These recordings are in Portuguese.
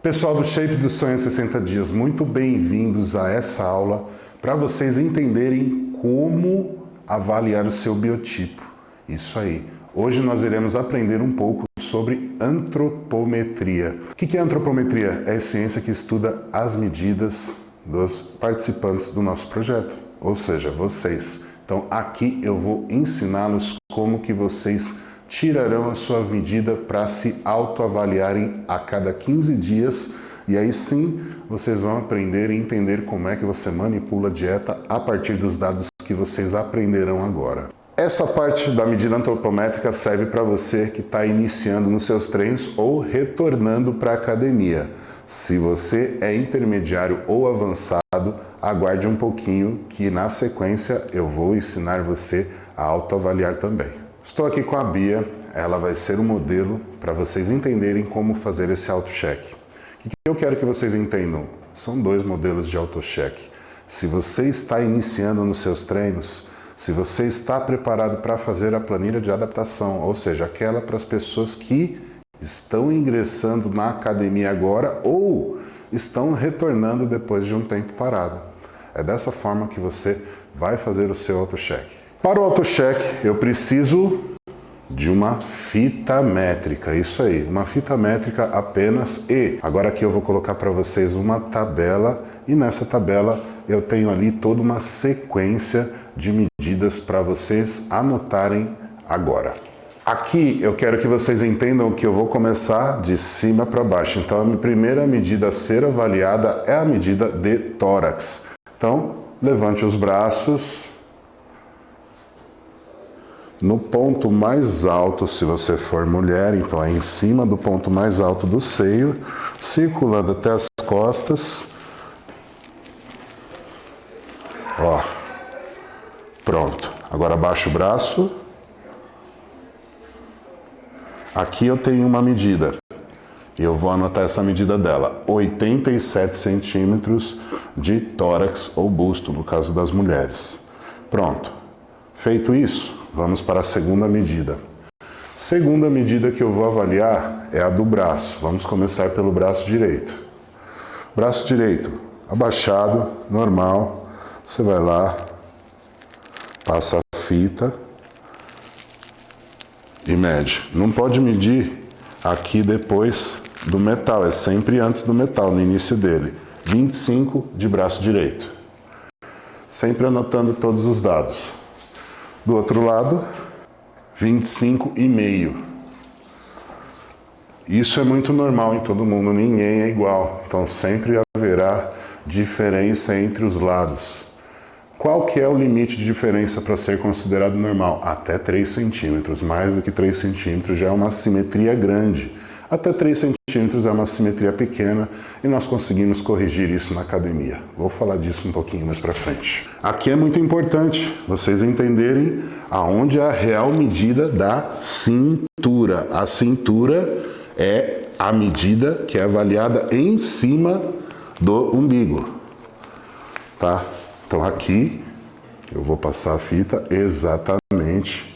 Pessoal do Shape dos Sonhos 60 Dias, muito bem-vindos a essa aula para vocês entenderem como avaliar o seu biotipo. Isso aí. Hoje nós iremos aprender um pouco sobre antropometria. O que é antropometria? É a ciência que estuda as medidas dos participantes do nosso projeto, ou seja, vocês. Então aqui eu vou ensiná-los como que vocês tirarão a sua medida para se autoavaliarem a cada 15 dias e aí sim vocês vão aprender e entender como é que você manipula a dieta a partir dos dados que vocês aprenderão agora. Essa parte da medida antropométrica serve para você que está iniciando nos seus treinos ou retornando para a academia. Se você é intermediário ou avançado, aguarde um pouquinho que na sequência eu vou ensinar você a autoavaliar também. Estou aqui com a Bia, ela vai ser o modelo para vocês entenderem como fazer esse auto-check. O que eu quero que vocês entendam? São dois modelos de auto-check. Se você está iniciando nos seus treinos, se você está preparado para fazer a planilha de adaptação, ou seja, aquela para as pessoas que estão ingressando na academia agora ou estão retornando depois de um tempo parado. É dessa forma que você vai fazer o seu auto-check. Para o auto-check, eu preciso de uma fita métrica, isso aí, uma fita métrica apenas e agora aqui eu vou colocar para vocês uma tabela e nessa tabela eu tenho ali toda uma sequência de medidas para vocês anotarem agora. Aqui eu quero que vocês entendam que eu vou começar de cima para baixo, então a primeira medida a ser avaliada é a medida de tórax. Então, levante os braços. No ponto mais alto, se você for mulher, então é em cima do ponto mais alto do seio, circulando até as costas. Ó, pronto. Agora abaixa o braço. Aqui eu tenho uma medida. Eu vou anotar essa medida dela. 87 centímetros de tórax ou busto, no caso das mulheres. Pronto. Feito isso, vamos para a segunda medida. Segunda medida que eu vou avaliar é a do braço. Vamos começar pelo braço direito. Braço direito, abaixado, normal. Você vai lá, passa a fita e mede. Não pode medir aqui depois do metal, é sempre antes do metal, no início dele. 25 de braço direito. Sempre anotando todos os dados. Do outro lado, 25,5. Isso é muito normal em todo mundo, ninguém é igual. Então sempre haverá diferença entre os lados. Qual que é o limite de diferença para ser considerado normal? Até 3 centímetros. Mais do que 3 centímetros já é uma simetria grande. Até 3 centímetros é uma simetria pequena e nós conseguimos corrigir isso na academia. Vou falar disso um pouquinho mais para frente. Aqui é muito importante vocês entenderem aonde é a real medida da cintura. A cintura é a medida que é avaliada em cima do umbigo. Tá? Então aqui eu vou passar a fita exatamente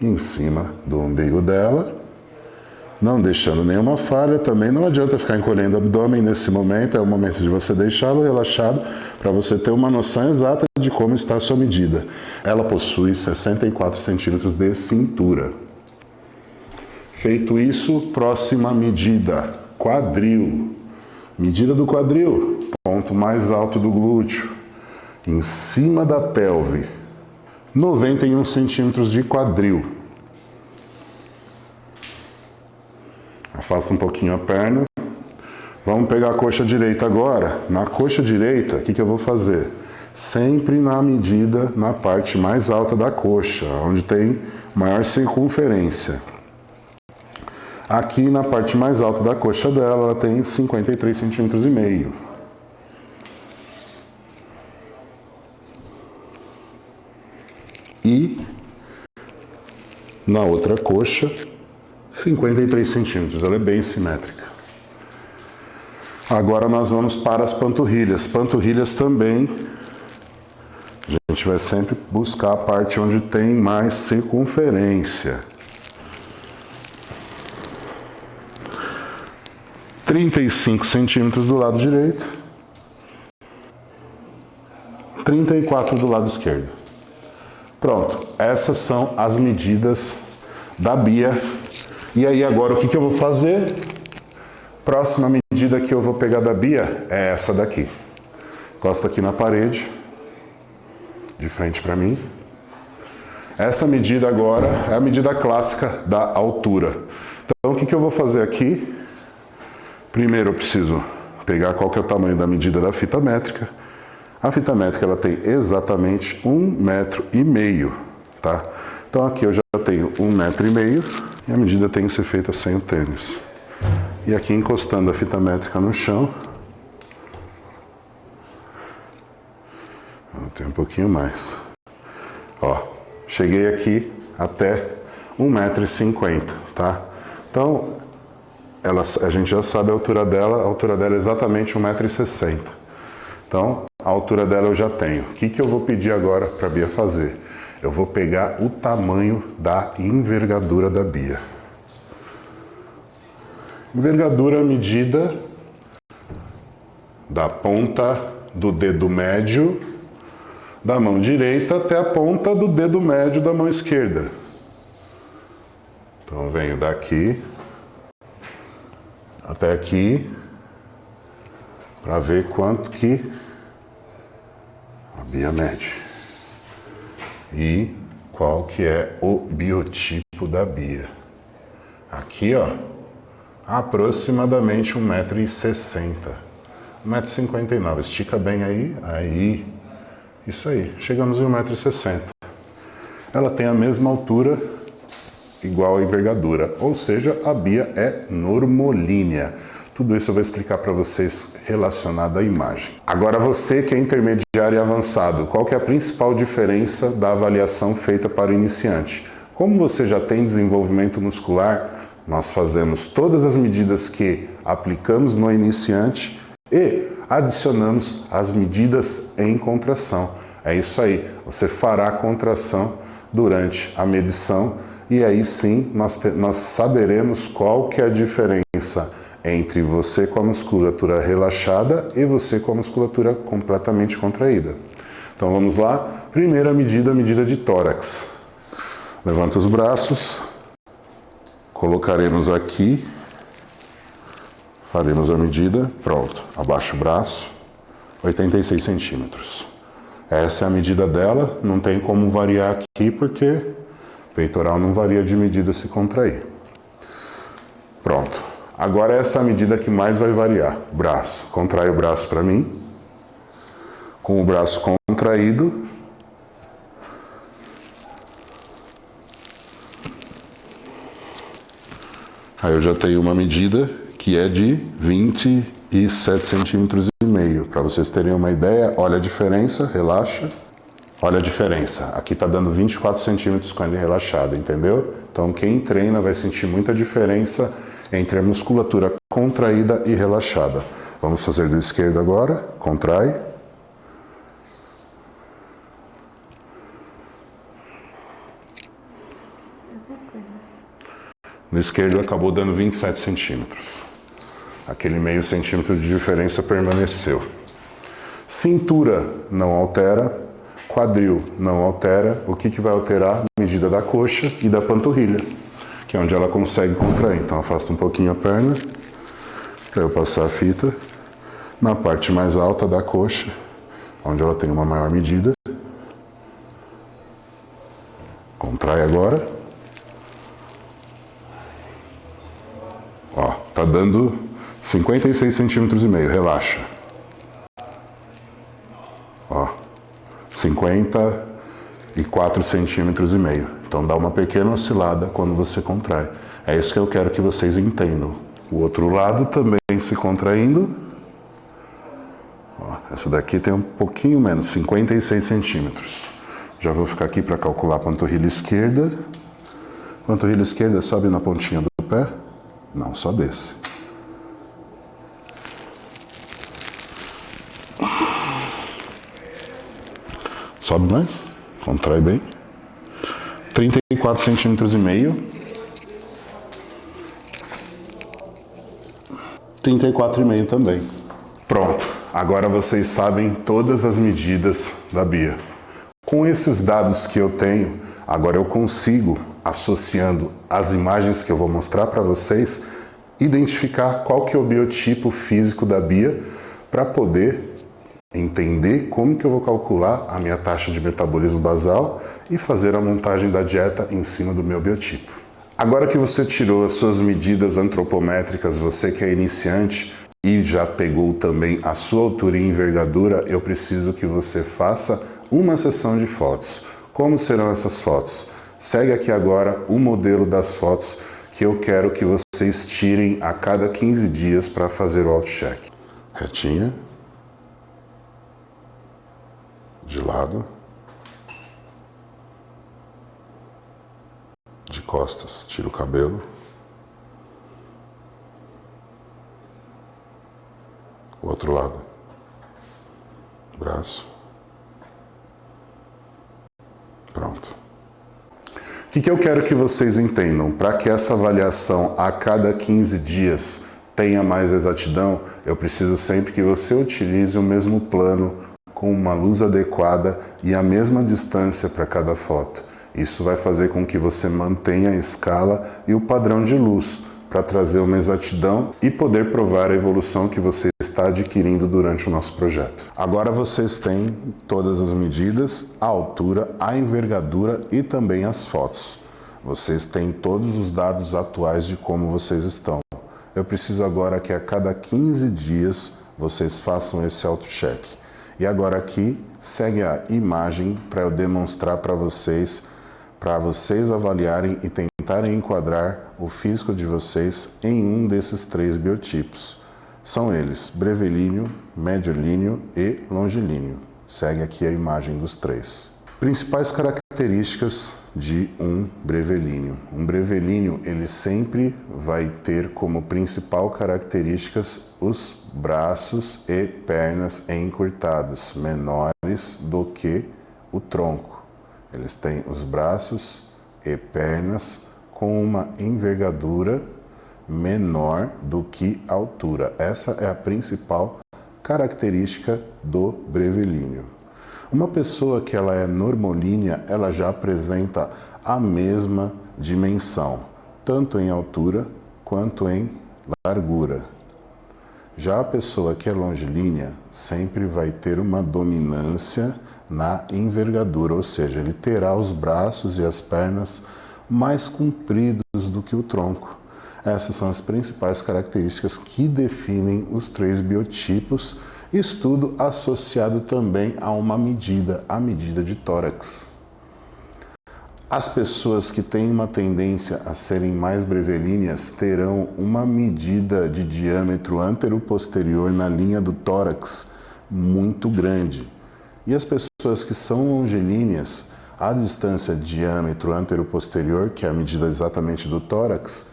em cima do umbigo dela. Não deixando nenhuma falha, também não adianta ficar encolhendo o abdômen nesse momento, é o momento de você deixá-lo relaxado para você ter uma noção exata de como está a sua medida. Ela possui 64 centímetros de cintura. Feito isso, próxima medida, quadril. Medida do quadril, ponto mais alto do glúteo, em cima da pelve, 91 centímetros de quadril. Afasta um pouquinho a perna. Vamos pegar a coxa direita agora. Na coxa direita, o que eu vou fazer? Sempre na medida, na parte mais alta da coxa, onde tem maior circunferência. Aqui na parte mais alta da coxa dela, ela tem 53 centímetros e meio. E na outra coxa, 53 centímetros, ela é bem simétrica. Agora nós vamos para as panturrilhas. Panturrilhas também, a gente vai sempre buscar a parte onde tem mais circunferência. 35 centímetros do lado direito, 34 do lado esquerdo. Pronto, essas são as medidas da Bia. E aí agora o que eu vou fazer? Próxima medida que eu vou pegar da Bia é essa daqui. Encosta aqui na parede, de frente para mim. Essa medida agora é a medida clássica da altura. Então o que eu vou fazer aqui? Primeiro eu preciso pegar qual que é o tamanho da medida da fita métrica. A fita métrica ela tem exatamente 1,5 m, tá? Então aqui eu já tenho 1,5 m e a medida tem que ser feita sem o tênis. E aqui encostando a fita métrica no chão, tem um pouquinho mais. Ó, cheguei aqui até 1,50 m, tá? Então, a gente já sabe a altura dela é exatamente 1,60 m. Então, a altura dela eu já tenho. O que eu vou pedir agora para a Bia fazer? Eu vou pegar o tamanho da envergadura da Bia. Envergadura medida da ponta do dedo médio da mão direita até a ponta do dedo médio da mão esquerda. Então, eu venho daqui até aqui para ver quanto que a Bia mede e qual que é o biotipo da Bia. Aqui, ó, aproximadamente 1,60 m, 1,59 m. Estica bem aí, isso aí, chegamos em 1,60 m. Ela tem a mesma altura, igual a envergadura, ou seja, a Bia é normolínea. Tudo isso eu vou explicar para vocês relacionado à imagem. Agora você que é intermediário e avançado, qual que é a principal diferença da avaliação feita para o iniciante? Como você já tem desenvolvimento muscular, nós fazemos todas as medidas que aplicamos no iniciante e adicionamos as medidas em contração. É isso aí, você fará a contração durante a medição e aí sim nós saberemos qual que é a diferença entre você com a musculatura relaxada e você com a musculatura completamente contraída. Então vamos lá, primeira medida, medida de tórax. Levanta os braços, colocaremos aqui, faremos a medida, pronto, abaixa o braço, 86 centímetros. Essa é a medida dela, não tem como variar aqui porque peitoral não varia de medida se contrair. Pronto. Agora essa é a medida que mais vai variar. Braço. Contrai o braço para mim. Com o braço contraído. Aí eu já tenho uma medida que é de 27 centímetros e meio. Para vocês terem uma ideia, olha a diferença, relaxa. Olha a diferença, aqui está dando 24 centímetros com ele relaxado, entendeu? Então quem treina vai sentir muita diferença entre a musculatura contraída e relaxada. Vamos fazer do esquerdo agora, contrai. Mesma coisa. No esquerdo acabou dando 27 centímetros. Aquele meio centímetro de diferença permaneceu. Cintura não altera. Quadril não altera. O que vai alterar? A medida da coxa e da panturrilha, que é onde ela consegue contrair. Então afasta um pouquinho a perna, para eu passar a fita. Na parte mais alta da coxa, onde ela tem uma maior medida. Contrai agora. Ó, tá dando 56 centímetros e meio, relaxa. Ó. 54 centímetros e meio. Então dá uma pequena oscilada quando você contrai. É isso que eu quero que vocês entendam. O outro lado também se contraindo. Ó, essa daqui tem um pouquinho menos, 56 centímetros. Já vou ficar aqui para calcular a panturrilha esquerda. Panturrilha esquerda sobe na pontinha do pé? Não, só desce. Sobe mais, contrai bem. 34 centímetros e meio. 34,5 também. Pronto, agora vocês sabem todas as medidas da Bia. Com esses dados que eu tenho, agora eu consigo, associando as imagens que eu vou mostrar para vocês, identificar qual que é o biotipo físico da Bia para poder entender como que eu vou calcular a minha taxa de metabolismo basal e fazer a montagem da dieta em cima do meu biotipo. Agora que você tirou as suas medidas antropométricas, você que é iniciante e já pegou também a sua altura e envergadura, eu preciso que você faça uma sessão de fotos. Como serão essas fotos? Segue aqui agora o modelo das fotos que eu quero que vocês tirem a cada 15 dias para fazer o auto-check. Retinha. De lado. De costas, tira o cabelo. O outro lado. Braço. Pronto. O que eu quero que vocês entendam? Para que essa avaliação a cada 15 dias tenha mais exatidão, eu preciso sempre que você utilize o mesmo plano com uma luz adequada e a mesma distância para cada foto. Isso vai fazer com que você mantenha a escala e o padrão de luz para trazer uma exatidão e poder provar a evolução que você está adquirindo durante o nosso projeto. Agora vocês têm todas as medidas, a altura, a envergadura e também as fotos. Vocês têm todos os dados atuais de como vocês estão. Eu preciso agora que a cada 15 dias vocês façam esse auto-check. E agora aqui segue a imagem para eu demonstrar para vocês avaliarem e tentarem enquadrar o físico de vocês em um desses 3 biotipos. São eles brevilíneo, mediolíneo e longilíneo. Segue aqui a imagem dos 3. Principais características de um brevilíneo. Um brevilíneo, ele sempre vai ter como principal características os braços e pernas encurtados, menores do que o tronco. Eles têm os braços e pernas com uma envergadura menor do que a altura. Essa é a principal característica do brevilíneo. Uma pessoa que ela é normolínea, ela já apresenta a mesma dimensão, tanto em altura quanto em largura. Já a pessoa que é longilínea sempre vai ter uma dominância na envergadura, ou seja, ele terá os braços e as pernas mais compridos do que o tronco. Essas são as principais características que definem os 3 biotipos, estudo associado também a uma medida, a medida de tórax. As pessoas que têm uma tendência a serem mais brevilíneas terão uma medida de diâmetro antero-posterior na linha do tórax muito grande. E as pessoas que são longilíneas, a distância de diâmetro antero-posterior, que é a medida exatamente do tórax,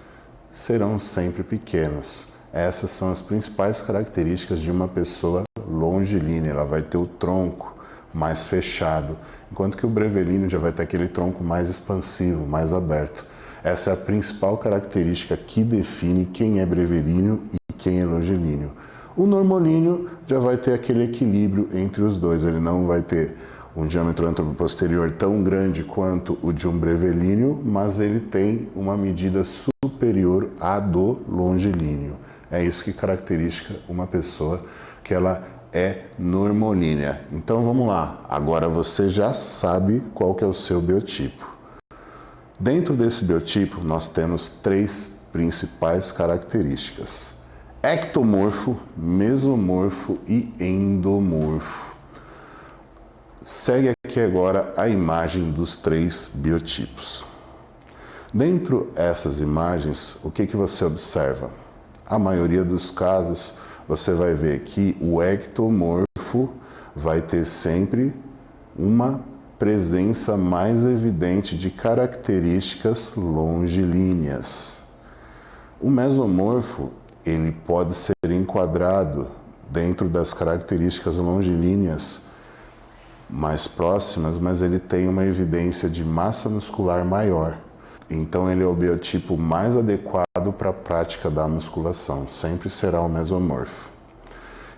serão sempre pequenas. Essas são as principais características de uma pessoa longilínea. Ela vai ter o tronco mais fechado, enquanto que o brevilíneo já vai ter aquele tronco mais expansivo, mais aberto. Essa é a principal característica que define quem é brevilíneo e quem é longilíneo. O normolíneo já vai ter aquele equilíbrio entre os dois, ele não vai ter um diâmetro anteroposterior tão grande quanto o de um brevilíneo, mas ele tem uma medida superior à do longilíneo. É isso que caracteriza uma pessoa que ela é normolínea. Então vamos lá, agora você já sabe qual que é o seu biotipo. Dentro desse biotipo nós temos 3 principais características: ectomorfo, mesomorfo e endomorfo. Segue aqui agora a imagem dos 3 biotipos. Dentro dessas imagens, o que você observa? A maioria dos casos, você vai ver que o ectomorfo vai ter sempre uma presença mais evidente de características longilíneas. O mesomorfo, ele pode ser enquadrado dentro das características longilíneas mais próximas, mas ele tem uma evidência de massa muscular maior. Então ele é o biotipo mais adequado adequado para a prática da musculação, sempre será o mesomorfo.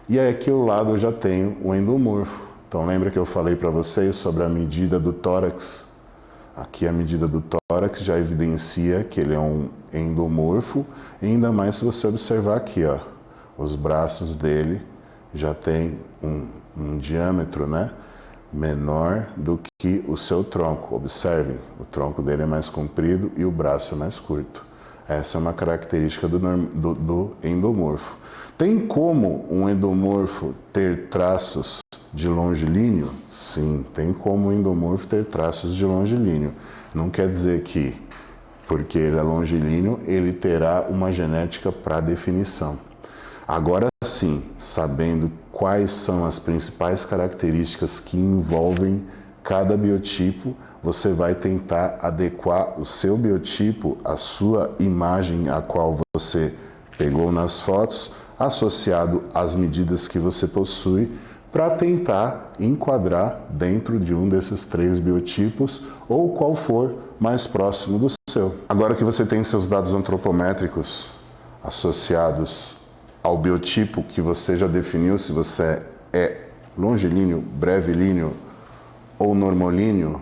E aí aqui ao lado eu já tenho o endomorfo. Então lembra que eu falei para vocês sobre a medida do tórax? Aqui a medida do tórax já evidencia que ele é um endomorfo, e ainda mais se você observar aqui, ó, os braços dele já tem um diâmetro, né, menor do que o seu tronco. Observem, o tronco dele é mais comprido e o braço é mais curto. Essa é uma característica do endomorfo. Tem como um endomorfo ter traços de longilíneo? Sim, tem como o endomorfo ter traços de longilíneo. Não quer dizer que, porque ele é longilíneo, ele terá uma genética para definição. Agora sim, sabendo quais são as principais características que envolvem cada biotipo, você vai tentar adequar o seu biotipo à sua imagem a qual você pegou nas fotos, associado às medidas que você possui, para tentar enquadrar dentro de um desses 3 biotipos ou qual for mais próximo do seu. Agora que você tem seus dados antropométricos associados ao biotipo que você já definiu, se você é longilíneo, brevilíneo ou normolíneo,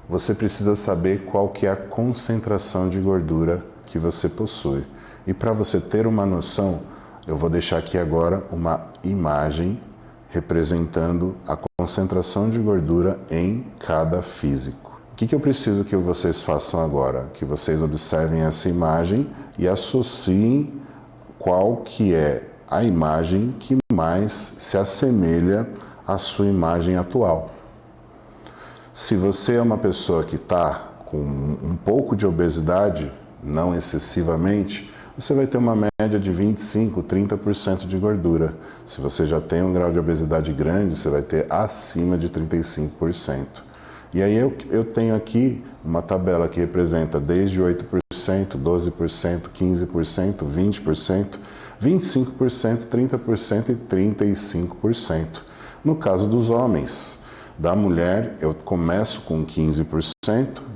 você precisa saber qual que é a concentração de gordura que você possui. E para você ter uma noção, eu vou deixar aqui agora uma imagem representando a concentração de gordura em cada físico. O que eu preciso que vocês façam agora? Que vocês observem essa imagem e associem qual que é a imagem que mais se assemelha à sua imagem atual. Se você é uma pessoa que está com um pouco de obesidade, não excessivamente, você vai ter uma média de 25%, 30% de gordura. Se você já tem um grau de obesidade grande, você vai ter acima de 35%. E aí eu tenho aqui uma tabela que representa desde 8%, 12%, 15%, 20%, 25%, 30% e 35%. No caso dos homens, da mulher, eu começo com 15%,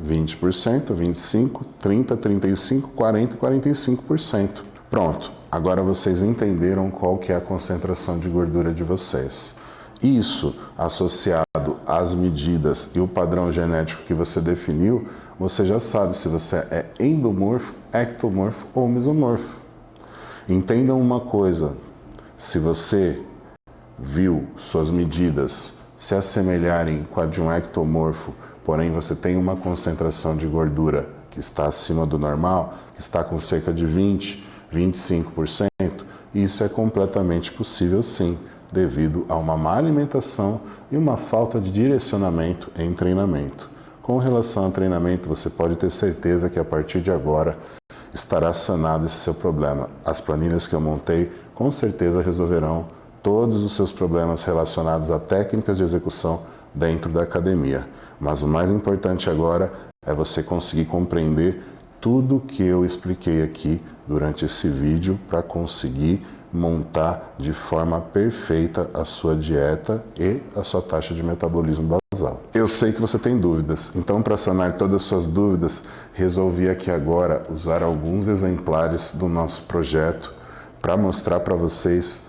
20%, 25%, 30%, 35%, 40% e 45%. Pronto, agora vocês entenderam qual que é a concentração de gordura de vocês. Isso, associado às medidas e o padrão genético que você definiu, você já sabe se você é endomorfo, ectomorfo ou mesomorfo. Entendam uma coisa, se você viu suas medidas se assemelharem com a de um ectomorfo, porém você tem uma concentração de gordura que está acima do normal, que está com cerca de 20%, 25%, isso é completamente possível sim, devido a uma má alimentação e uma falta de direcionamento em treinamento. Com relação ao treinamento, você pode ter certeza que a partir de agora estará sanado esse seu problema. As planilhas que eu montei com certeza resolverão todos os seus problemas relacionados a técnicas de execução dentro da academia. Mas o mais importante agora é você conseguir compreender tudo que eu expliquei aqui durante esse vídeo para conseguir montar de forma perfeita a sua dieta e a sua taxa de metabolismo basal. Eu sei que você tem dúvidas, então para sanar todas as suas dúvidas, resolvi aqui agora usar alguns exemplares do nosso projeto para mostrar para vocês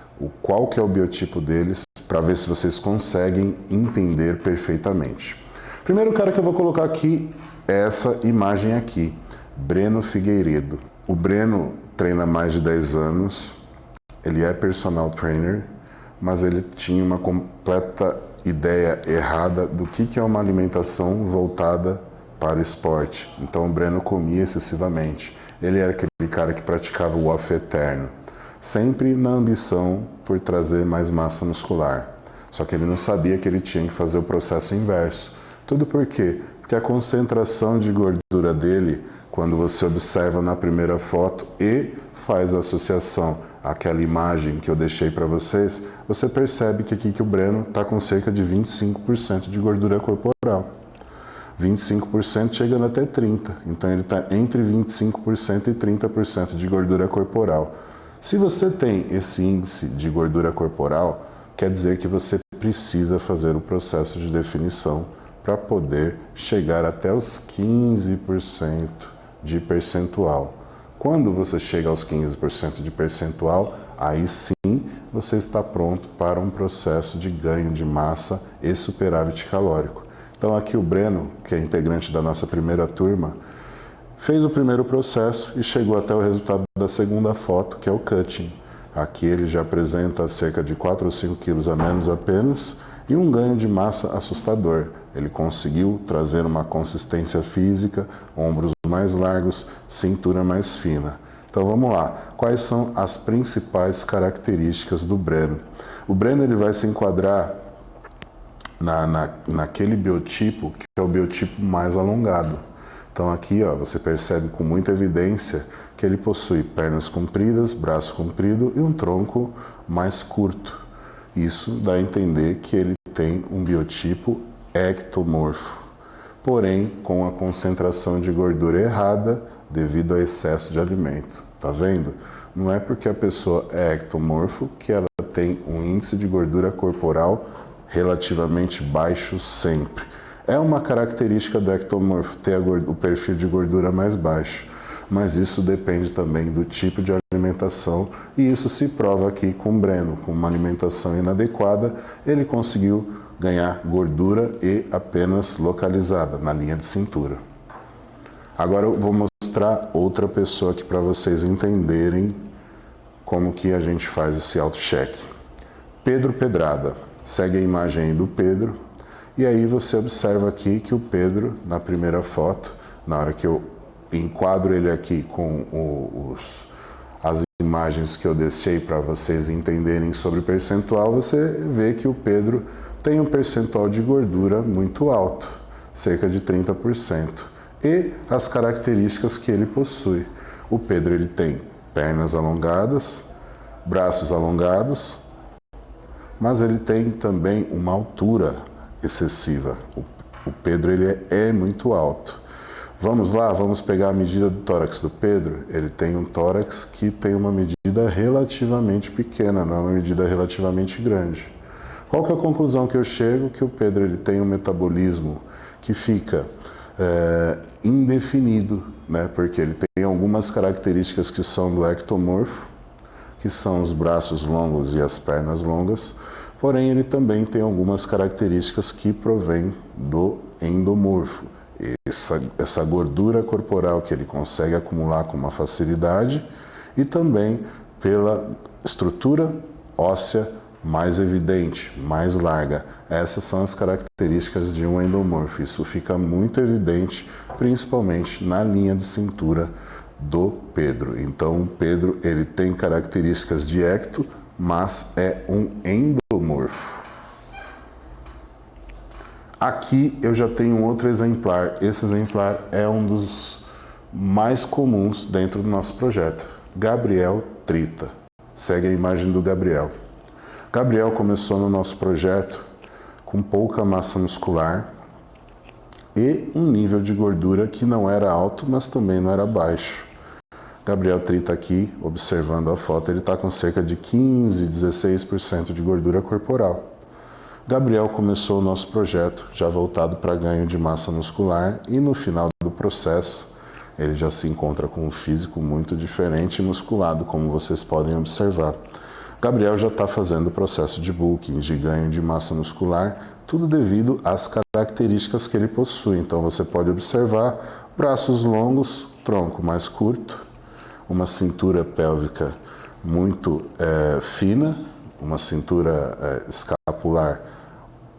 qual que é o biotipo deles, para ver se vocês conseguem entender perfeitamente. Primeiro cara que eu vou colocar aqui é essa imagem aqui, Breno Figueiredo. O Breno treina há mais de 10 anos, ele é personal trainer, mas ele tinha uma completa ideia errada do que é uma alimentação voltada para o esporte. Então o Breno comia excessivamente. Ele era aquele cara que praticava o off eterno, sempre na ambição por trazer mais massa muscular. Só que ele não sabia que ele tinha que fazer o processo inverso. Tudo por quê? Porque a concentração de gordura dele, quando você observa na primeira foto e faz a associação àquela imagem que eu deixei para vocês, você percebe que aqui que o Breno está com cerca de 25% de gordura corporal. 25% chegando até 30%. Então ele está entre 25% e 30% de gordura corporal. Se você tem esse índice de gordura corporal, quer dizer que você precisa fazer o processo de definição para poder chegar até os 15% de percentual. Quando você chega aos 15% de percentual, aí sim você está pronto para um processo de ganho de massa e superávit calórico. Então aqui o Breno, que é integrante da nossa primeira turma, fez o primeiro processo e chegou até o resultado da segunda foto, que é o cutting. Aqui ele já apresenta cerca de 4 ou 5 quilos a menos apenas e um ganho de massa assustador. Ele conseguiu trazer uma consistência física, ombros mais largos, cintura mais fina. Então vamos lá, quais são as principais características do Breno? O Breno ele vai se enquadrar naquele biotipo que é o biotipo mais alongado. Então aqui ó, você percebe com muita evidência que ele possui pernas compridas, braço comprido e um tronco mais curto. Isso dá a entender que ele tem um biotipo ectomorfo, porém com a concentração de gordura errada devido ao excesso de alimento. Tá vendo? Não é porque a pessoa é ectomorfo que ela tem um índice de gordura corporal relativamente baixo sempre. É uma característica do ectomorfo ter o perfil de gordura mais baixo, mas isso depende também do tipo de alimentação e isso se prova aqui com o Breno. Com uma alimentação inadequada, ele conseguiu ganhar gordura e apenas localizada na linha de cintura. Agora eu vou mostrar outra pessoa aqui para vocês entenderem como que a gente faz esse auto-check. Pedro Pedrada. Segue a imagem aí do Pedro. E aí você observa aqui que o Pedro, na primeira foto, na hora que eu enquadro ele aqui com as imagens que eu deixei para vocês entenderem sobre percentual, você vê que o Pedro tem um percentual de gordura muito alto, cerca de 30%. E as características que ele possui. O Pedro ele tem pernas alongadas, braços alongados, mas ele tem também uma altura excessiva. O Pedro ele é muito alto. Vamos lá, vamos pegar a medida do tórax do Pedro. Ele tem um tórax que tem uma medida relativamente pequena, não uma medida relativamente grande. Qual que é a conclusão que eu chego? Que o Pedro ele tem um metabolismo que fica indefinido, né? Porque ele tem algumas características que são do ectomorfo, que são os braços longos e as pernas longas, porém ele também tem algumas características que provêm do endomorfo. Essa gordura corporal que ele consegue acumular com uma facilidade e também pela estrutura óssea mais evidente, mais larga. Essas são as características de um endomorfo. Isso fica muito evidente, principalmente na linha de cintura do Pedro. Então, o Pedro ele tem características de ecto, mas é um endomorfo. Aqui eu já tenho um outro exemplar. Esse exemplar é um dos mais comuns dentro do nosso projeto. Gabriel Trita. Segue a imagem do Gabriel. Gabriel começou no nosso projeto com pouca massa muscular e um nível de gordura que não era alto, mas também não era baixo. Gabriel Trita aqui, observando a foto, ele está com cerca de 15, 16% de gordura corporal. Gabriel começou o nosso projeto já voltado para ganho de massa muscular e no final do processo ele já se encontra com um físico muito diferente e musculado, como vocês podem observar. Gabriel já está fazendo o processo de bulking, de ganho de massa muscular, tudo devido às características que ele possui. Então você pode observar braços longos, tronco mais curto, uma cintura pélvica muito fina, uma cintura escapular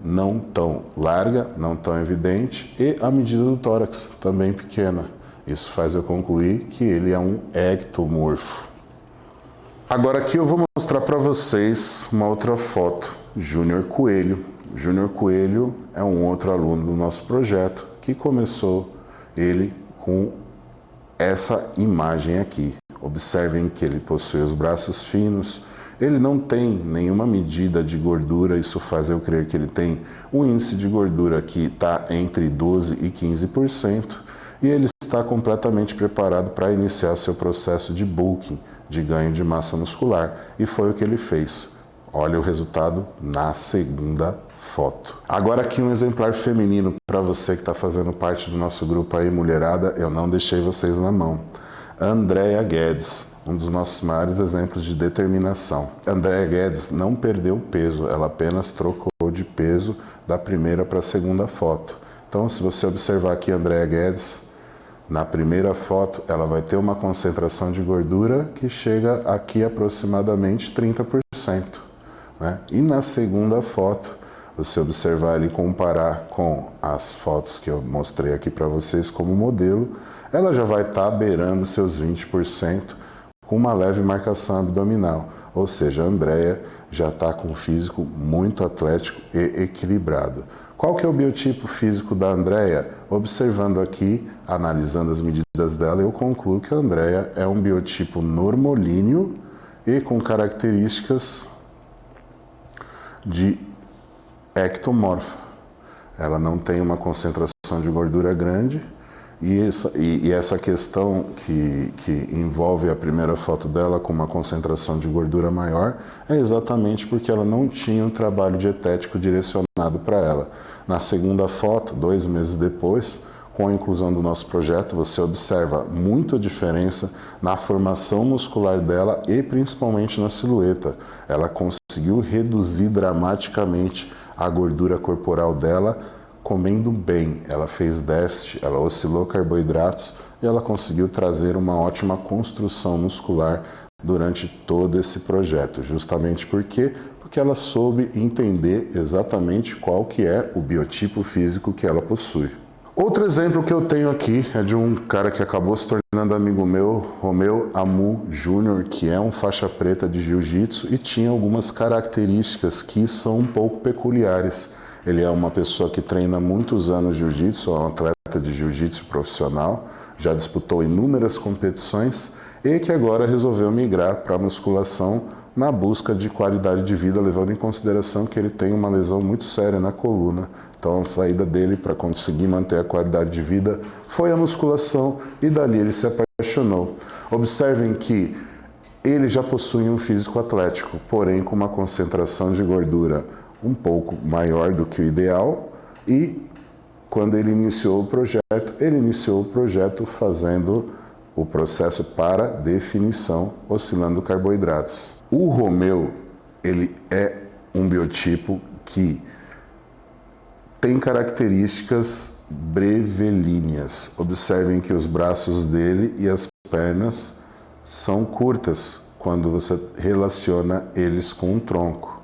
não tão larga, não tão evidente e a medida do tórax também pequena. Isso faz eu concluir que ele é um ectomorfo. Agora aqui eu vou mostrar para vocês uma outra foto, Júnior Coelho. Júnior Coelho é um outro aluno do nosso projeto que começou ele com essa imagem aqui. Observem que ele possui os braços finos, ele não tem nenhuma medida de gordura, isso faz eu crer que ele tem um índice de gordura que está entre 12% e 15%, e ele está completamente preparado para iniciar seu processo de bulking, de ganho de massa muscular, e foi o que ele fez. Olha o resultado na segunda foto. Agora aqui um exemplar feminino para você que está fazendo parte do nosso grupo aí, mulherada, eu não deixei vocês na mão. Andrea Guedes, um dos nossos maiores exemplos de determinação. Andrea Guedes não perdeu peso, ela apenas trocou de peso da primeira para a segunda foto. Então, se você observar aqui Andrea Guedes, na primeira foto, ela vai ter uma concentração de gordura que chega aqui aproximadamente 30%. Né? E na segunda foto, você observar e comparar com as fotos que eu mostrei aqui para vocês como modelo, ela já vai estar beirando seus 20% com uma leve marcação abdominal. Ou seja, a Andrea já está com um físico muito atlético e equilibrado. Qual que é o biotipo físico da Andrea? Observando aqui, analisando as medidas dela, eu concluo que a Andrea é um biotipo normolíneo e com características de ectomorfa. Ela não tem uma concentração de gordura grande e essa questão que envolve a primeira foto dela com uma concentração de gordura maior é exatamente porque ela não tinha um trabalho dietético direcionado para ela. Na segunda foto, 2 meses depois, com a inclusão do nosso projeto, você observa muita diferença na formação muscular dela e principalmente na silhueta. Ela conseguiu reduzir dramaticamente a gordura corporal dela comendo bem. Ela fez déficit, ela oscilou carboidratos e ela conseguiu trazer uma ótima construção muscular durante todo esse projeto. Justamente porque ela soube entender exatamente qual que é o biotipo físico que ela possui. Outro exemplo que eu tenho aqui é de um cara que acabou se tornando amigo meu, Romeu Amu Jr., que é um faixa preta de jiu-jitsu e tinha algumas características que são um pouco peculiares. Ele é uma pessoa que treina há muitos anos jiu-jitsu, é um atleta de jiu-jitsu profissional, já disputou inúmeras competições e que agora resolveu migrar para a musculação na busca de qualidade de vida, levando em consideração que ele tem uma lesão muito séria na coluna. Então a saída dele para conseguir manter a qualidade de vida foi a musculação e dali ele se apaixonou. Observem que ele já possui um físico atlético, porém com uma concentração de gordura um pouco maior do que o ideal e quando ele iniciou o projeto fazendo o processo para definição, oscilando carboidratos. O Romeu, ele é um biotipo que tem características brevilíneas. Observem que os braços dele e as pernas são curtas quando você relaciona eles com um tronco.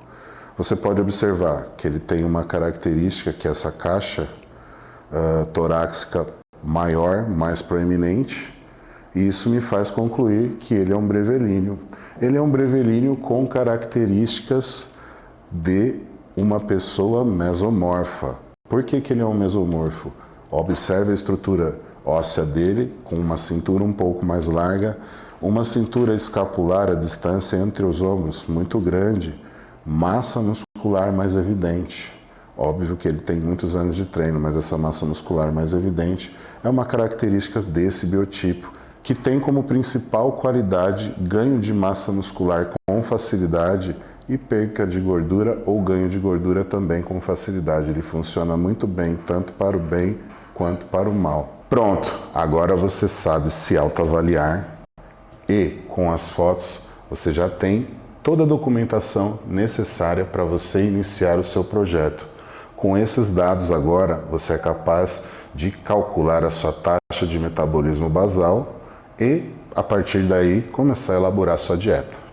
Você pode observar que ele tem uma característica que é essa caixa torácica maior, mais proeminente, e isso me faz concluir que ele é um brevilíneo. Ele é um brevilíneo com características de uma pessoa mesomorfa. Por que ele é um mesomorfo? Observe a estrutura óssea dele, com uma cintura um pouco mais larga, uma cintura escapular, a distância entre os ombros muito grande, massa muscular mais evidente. Óbvio que ele tem muitos anos de treino, mas essa massa muscular mais evidente é uma característica desse biotipo, que tem como principal qualidade ganho de massa muscular com facilidade e perca de gordura ou ganho de gordura também com facilidade. Ele funciona muito bem, tanto para o bem quanto para o mal. Pronto, agora você sabe se autoavaliar e com as fotos você já tem toda a documentação necessária para você iniciar o seu projeto. Com esses dados agora, você é capaz de calcular a sua taxa de metabolismo basal e, a partir daí, começar a elaborar a sua dieta.